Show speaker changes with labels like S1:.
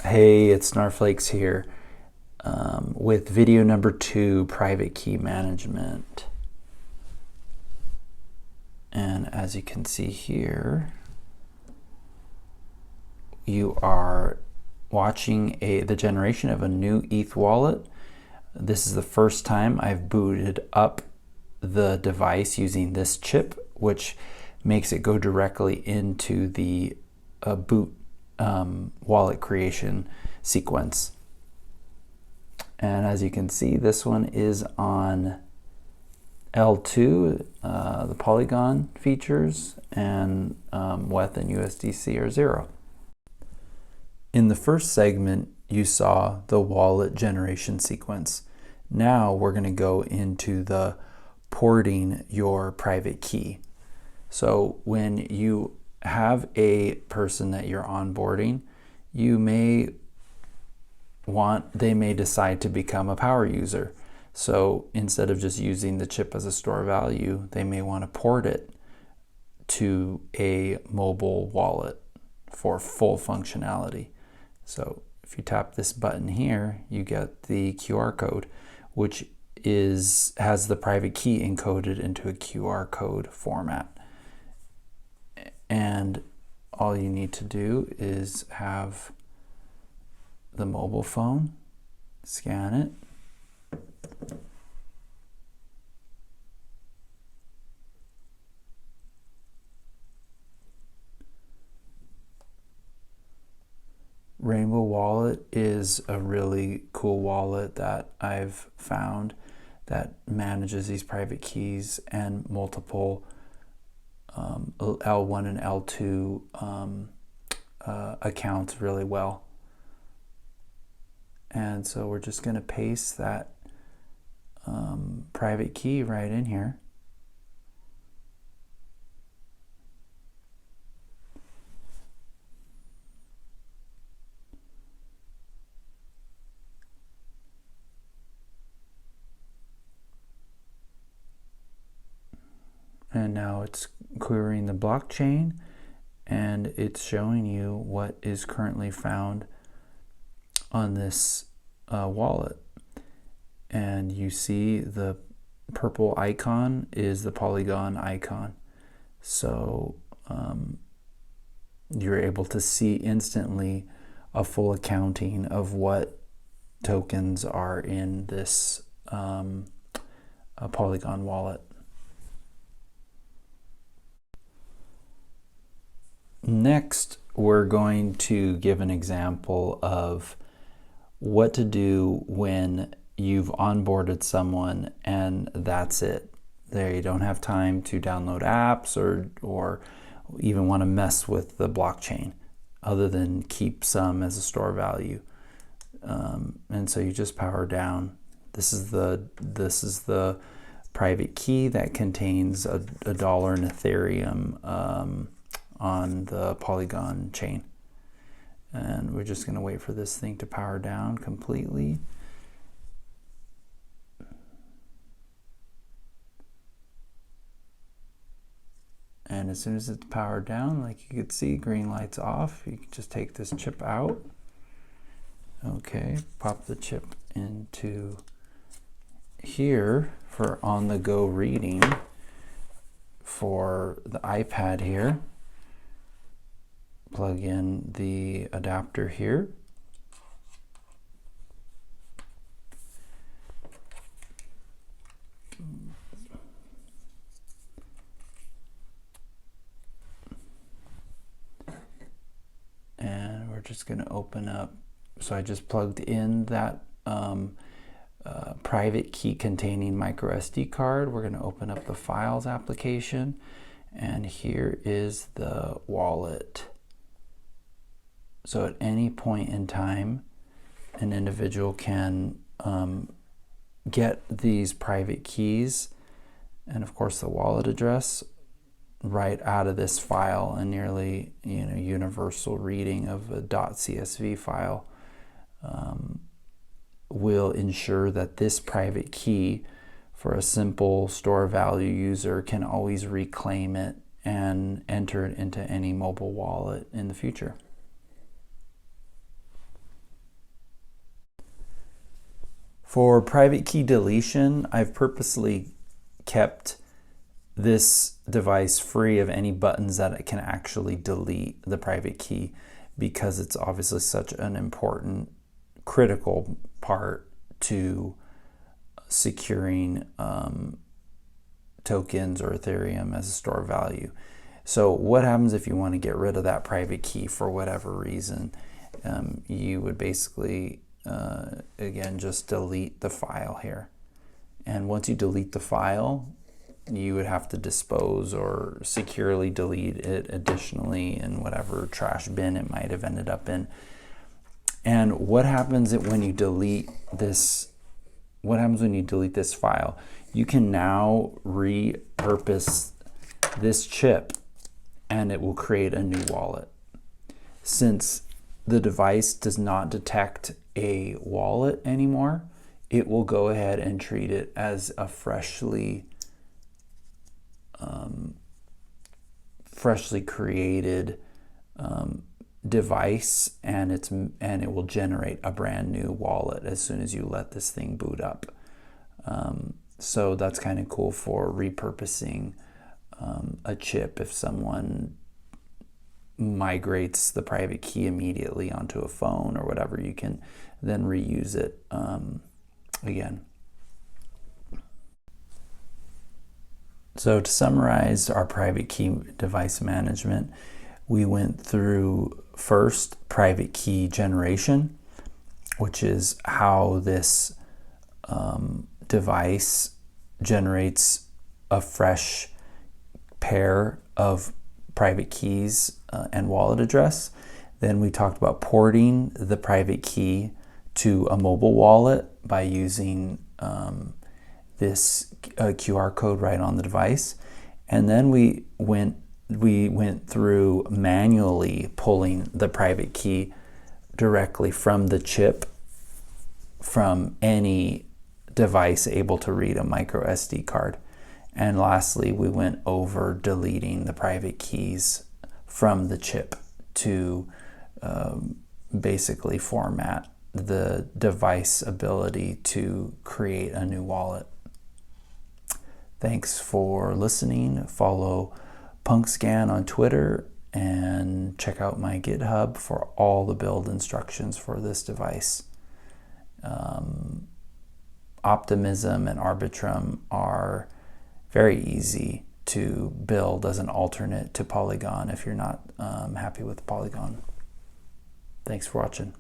S1: Hey, it's Snarflakes here with video number 2, private key management. And as you can see here, you are watching the generation of a new ETH wallet. This is the first time I've booted up the device using this chip, which makes it go directly into the boot wallet creation sequence. And as you can see, this one is on L2, the Polygon features, and WETH and USDC are 0. In the first segment, you saw the wallet generation sequence. Now we're going to go into the porting your private key. So when you have a person that you're onboarding, they may decide to become a power user. So instead of just using the chip as a store value, they may want to port it to a mobile wallet for full functionality. So if you tap this button here, you get the QR code, which has the private key encoded into a QR code format. And all you need to do is have the mobile phone, scan it, Rainbow Wallet is a really cool wallet that I've found that manages these private keys and multiple L1 and L2 accounts really well. And so we're just going to paste that private key right in here. And now it's querying the blockchain, and it's showing you what is currently found on this wallet. And you see the purple icon is the Polygon icon. So you're able to see instantly a full accounting of what tokens are in this Polygon wallet. Next, we're going to give an example of what to do when you've onboarded someone and that's it. There, you don't have time to download apps or even want to mess with the blockchain other than keep some as a store value. And so you just power down. This is the private key that contains a dollar in Ethereum on the Polygon chain. And we're just going to wait for this thing to power down completely. And as soon as it's powered down, like you can see, green light's off. You can just take this chip out. Okay, pop the chip into here for on-the-go reading for the iPad here. Plug in the adapter here. And we're just going to open up. So I just plugged in that private key containing micro SD card. We're going to open up the Files application. And here is the wallet. So at any point in time, an individual can get these private keys and of course the wallet address right out of this file. A nearly universal reading of a .csv file will ensure that this private key for a simple store value user can always reclaim it and enter it into any mobile wallet in the future. For private key deletion, I've purposely kept this device free of any buttons that it can actually delete the private key, because it's obviously such an important, critical part to securing tokens or Ethereum as a store of value. So what happens if you want to get rid of that private key for whatever reason? You would basically, again, just delete the file here. And once you delete the file, you would have to dispose or securely delete it additionally in whatever trash bin it might have ended up in. And what happens when you delete this? What happens when you delete this file? You can now repurpose this chip and it will create a new wallet. Since the device does not detect a wallet anymore, it will go ahead and treat it as a freshly created device, and it will generate a brand new wallet as soon as you let this thing boot up. So that's kind of cool for repurposing a chip. If someone migrates the private key immediately onto a phone or whatever, you can then reuse it again. So to summarize our private key device management, we went through first private key generation, which is how this device generates a fresh pair of private keys and wallet address. Then we talked about porting the private key to a mobile wallet by using this QR code right on the device. And then we went through manually pulling the private key directly from the chip from any device able to read a micro SD card. And lastly, we went over deleting the private keys from the chip to basically format the device ability to create a new wallet. Thanks for listening. Follow PunkScan on Twitter and check out my GitHub for all the build instructions for this device. Optimism and Arbitrum are very easy to build as an alternate to Polygon if you're not happy with Polygon. Thanks for watching.